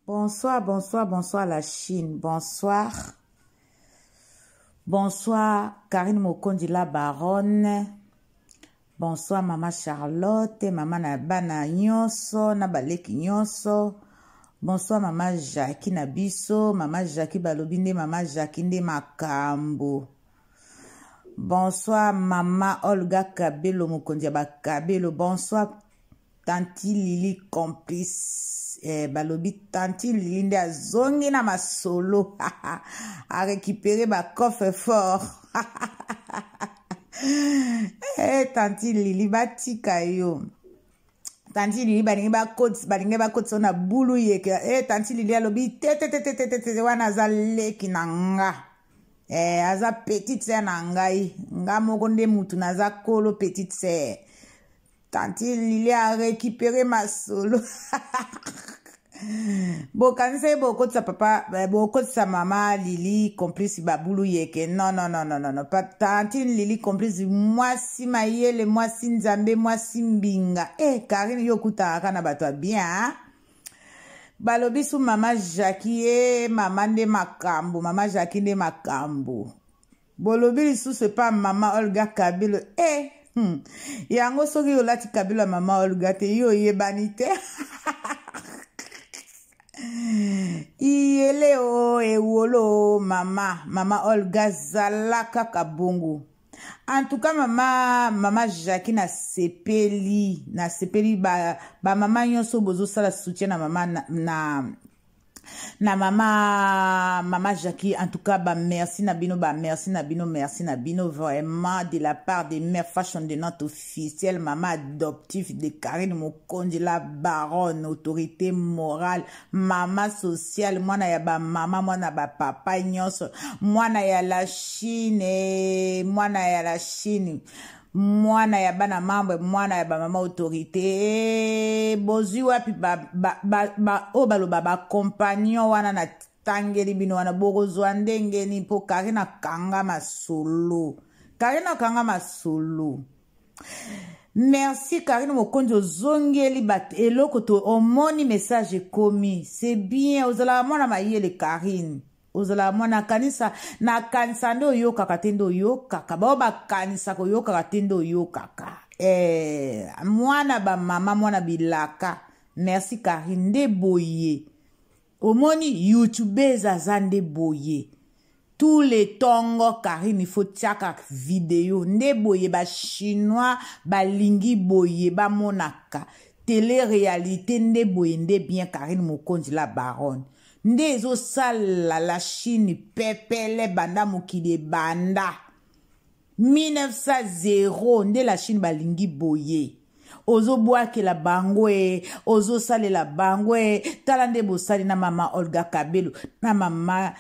Bonsoir, bonsoir, bonsoir la Chine. Bonsoir. Bonsoir Karine Mokondi la baronne. Bonsoir Maman Charlotte, Maman Nabana nyonso, Nabaleki nyonso. Bonsoir Maman Jackie Nabiso, Maman Jackie Balobinde, Maman Jackie Nde Makambo. Bonsoir Maman Olga Kabelo Mokondi Bakabelo. Bonsoir Tanti Lili Complice. Balobi Tanti Lili Nde azongi na masolo. A récupérer ma coffre fort. Tanti Lili batika yo. Tanti Lili balingi ba koti sona bulu yeke. Tanti Lili alobi te wana za leki nanga. Aza petite sœur nangai. Nga moko nde mutu naza kolo petite sœur. Tanti Lili a récupéré ma solo. Bokanse boko sa papa, boko sa maman Lili complice babulu yeke. Non. Pas Tanti Lili complice moi si mayele, moi si nzambe, moi si mbinga. Karine yokuta akana batwa bien. Hein? Balobi sou maman Jackie maman de Makambo, maman Jackie de Makambo. Bolobi sou c'est pas maman Olga Kabilo. Yango soki yo lati Kabilo maman Olga te yo yebanite. Iyele o ewolo mama Olga zalaka kabongo. En tout cas maman Jackie na sepeli ba maman nyonso bozo sala soutien na maman na maman Jackie. En tout cas merci na bino vraiment de la part de Mère Fashion de notre officielle maman adoptive de Karine Mokondi la baronne, autorité morale, maman sociale, mwana ya ba maman, mwana ba papa nyonso, mwana ya la Chine, mwana ya bana mambo, mwana ya ba mama autorité. Bozi wapi baloba ba compagnon wana na tangeli bino wana bogozwa ndenge ni po Karina kanga masolo. Merci Karine Mokondi ozongeli bat eloko to omoni message komi. C'est bien ozala mwana mayele Karine. Ozala mwana kanisa na kanisa ndo yo kaka tendo yo kaka ba kanisa ko yo kaka tendo yo kaka. Mwana ba mama mwana bilaka. Merci Karine nde boye. Omoni YouTubers azande boye. Tous les tongo Karine il faut tiaka vidéo nde boye ba chinois ba lingi boye ba monaka. Télé-réalité nde boye nde bien Karine Mokondi la baronne. Nde zo sala la Chine pepele banda mokide banda 1900 nde la Chine balingi boye. Ozo boake la bangwe, ozo sale la bangwe, talande bosali na mama Olga Kabelo, na mama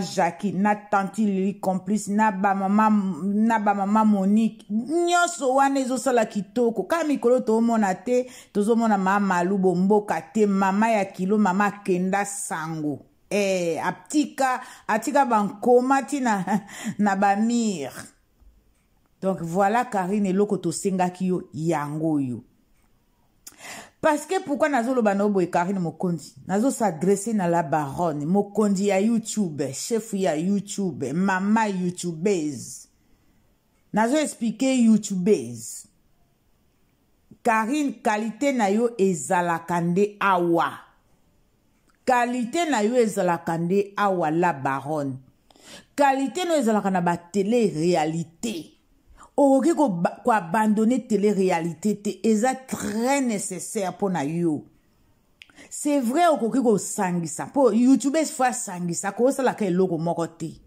Jackie, na tanti Lili complice, na ba mama Monique. Nyonso wane zo sala kitoko. Ka mikolo to mona te, tozo mona mama Malubo mboka te, mama ya kilo, mama Kenda Sango. Atika bankomati na bamir. Donc voilà Karine eloko to sengaki yo yango yo. Parce que pourquoi nazo lo banobo e Karine Mokondi? Nazo s'adresser na la baronne Mokondi ya YouTube, chef ya YouTube, mama YouTubers. Nazo expliquer YouTubers. Karine qualité na yo ezalakande awa. Qualité na yo ezalakande awa la baronne. Qualité no ezalakana ba télé-réalité. Okoki ko abandonner télé-réalité te eza très nécessaire pour na yo. C'est vrai okoki ko sangisa po YouTubers fa sangisa ko sala ka eloko moko te.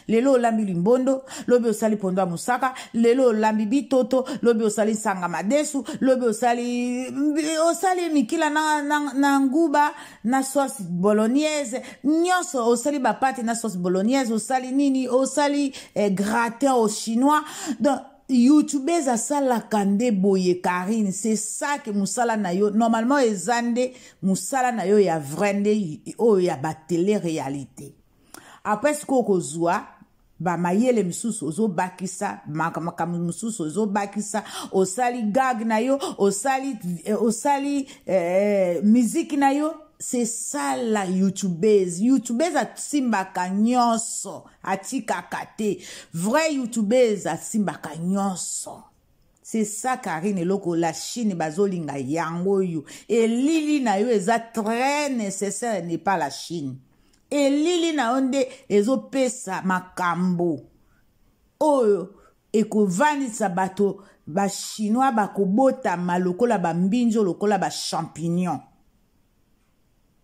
Lelo olambi limbondo, lobi osali pondo a musaka, lelo olambi bitoto, lobi osali sanga madesu, lobi osali mikila na nguba, na sauce bolognaise, nyonso osali bapate na sauce bolognaise, osali nini, osali gratin au chinois. Donc YouTubers a sala kande boye Karine, c'est ça que musala na yo. Normalement ezande musala na yo ya vrende o ya ba télé-réalité. Après ce qu'on voit, ba mayele misusu ozo bakisa makamamu misusu ozo bakisa osali gag na yo osali musique na yo c'est ça la youtubeuse. Youtubeuse atimbaka nyonso, atikaka te. Vrai youtubeuse atimbaka nyonso. C'est ça Karine eloko la Chine bazolinga yango yo. Et lili na yo eza très nécessaire n'est pas la Chine. Et lili na onde ezo pesa makambo. Oyo ekovanisa bato ba chinois bakobota malokola ba mbinjo lokola ba champignon.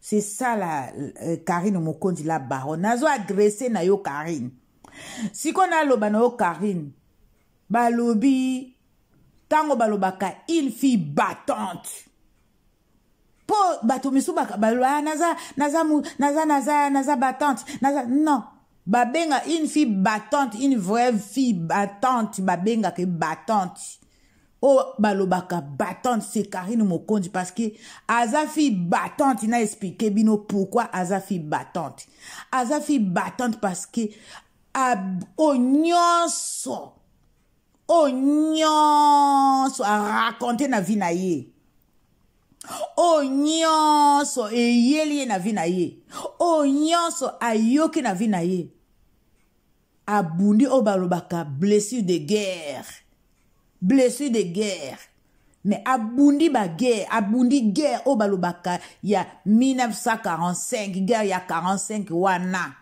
C'est ça la Karine Mokonzi la baronne. Nazo adressé na yo Karine. Si qu'on a loba na yo Karine, balobi tango balobaka une fille battante. Po bato misu baka baloba naza battante. Non. Babenga une fille battante, une vraie fille battante, babenga ke battante. Oh, balobaka battante, c'est Karine Mokonzi parce que Aza fille battante, il a expliqué bino pourquoi Aza fille battante. Aza fille battante parce que o nyonso a raconté na vie na ye. O nyonso e yeli na vie na ye. O nyonso a yoki na vie na ye. Abundi o balobaka blessure de guerre. Blessure de guerre. Mais abundi ba guerre, abundi guerre o balobaka ya 1945, guerre ya 45 wana.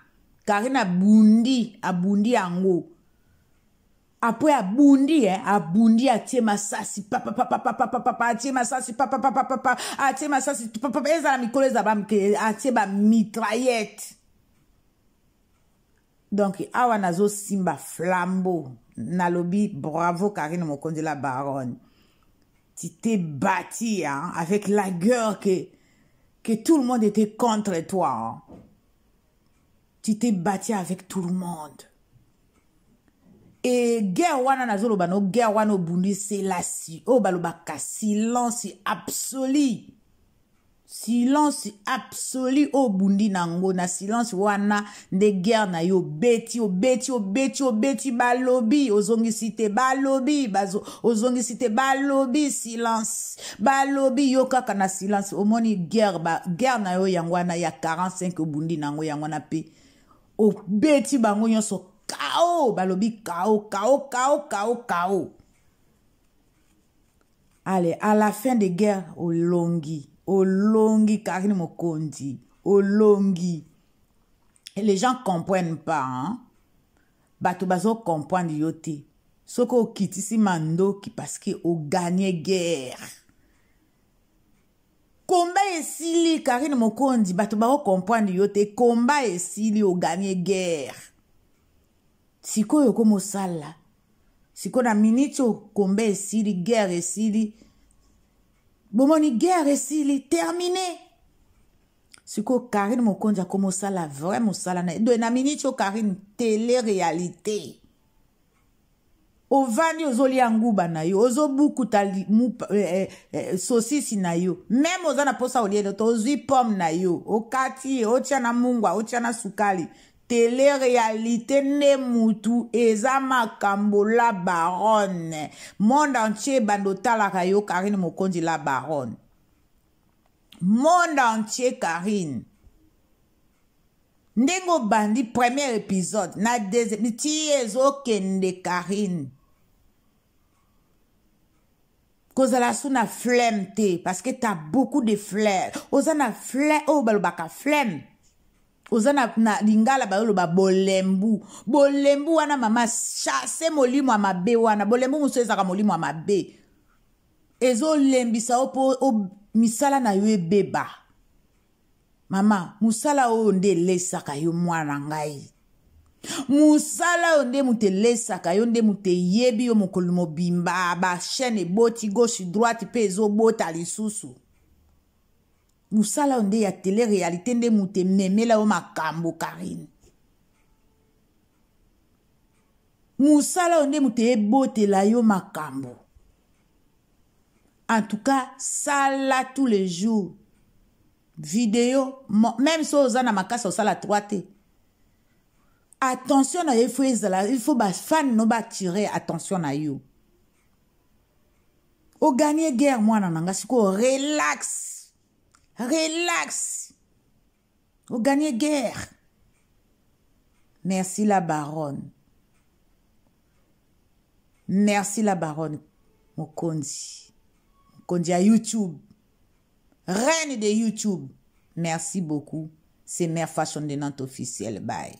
Karina abundi ango. Après abundi atie masasi atie masasi atie masasi eza na mikolo eza bamke atie ba mitraillette. Donc awa nazo simba flambeau nalobi bravo Karine Mokonzi la baronne. Tu t'es bâti hein, avec la gueule que tout le monde était contre toi. Hein. Tu t'es bâti avec tout le monde. Et guerre wana nazoloba no guerre wana obundi c'est la si o balobaka silence absolu. Silence absolu obundi nango na silence wana de guerre na yo beti balobi ozongisite balobi bazo ozongisite balobi silence balobi yo kaka na silence omoni guerre na yo yangwana ya 45 obundi nango yangwana pe o beti bango nyonso Kao, balobi kao. Allez, à la fin de guerre, au longi, Karine Mokonzi, au longi. Et les gens comprennent pas, hein. Bato bazo comprendre yote. Soko kitisi mando ki parce que au gagné guerre. Combat esili, Karine Mokonzi, bato bazo comprendre yote. Combat esili au gagné guerre. Siko yoko mosala. Siko na minito kombe esili, guerre esili. Bomoni guerre esili, terminé. Siko Karine Mokonzi ako mosala, vrai mosala. Na minito Karine, télé-réalité. Ovani ozoli anguba na yo. Ozo buku tali saucisse na yo. Même ozana posa olieno, ozui pomme na yo. Okati, otiana mungwa, otiana sukali. Télé-réalité ne mutu eza makambo la baronne. Monde entier bandota la kayo Karine Mokonzi la baronne. Monde entier Karine. Ndengo bandi premier épisode. Na deuxième. Tiezo kende Karine. Kozala suna flemme te. Parce que t'as beaucoup de flemme. Ozana flemme. Oh balobaka flemme. Ozana na lingala bayolo ba bolembu. Bolembu wana mama chasse molimo amabe wana. Bolembu muso ezaka molimo amabe. Ezo lembisa o misala na yo beba. Mama, musala onde lesaka yo mwana ngai. Musala onde mute lesaka yo onde mute yebi yo mokolo bimba ba chaîne boti gauche droite pe ezo bota lisusu. Musala onde ya télé-réalité nde mute memela o makambo Karine. Musala onde mute ebote la yo makambo. En tout cas, ça là tous les jours. Vidéo, même si on a ma casse au sala 3T. Attention à il faut bas fan no ba tirer attention à you. Au gagner guerre moi nananga siko relax. Relax. Vous gagnez guerre. Merci la baronne. Merci la baronne. Mokondi. Mokondi à YouTube. Reine de YouTube. Merci beaucoup. C'est Mère Fashion de Nantes officielle. Bye.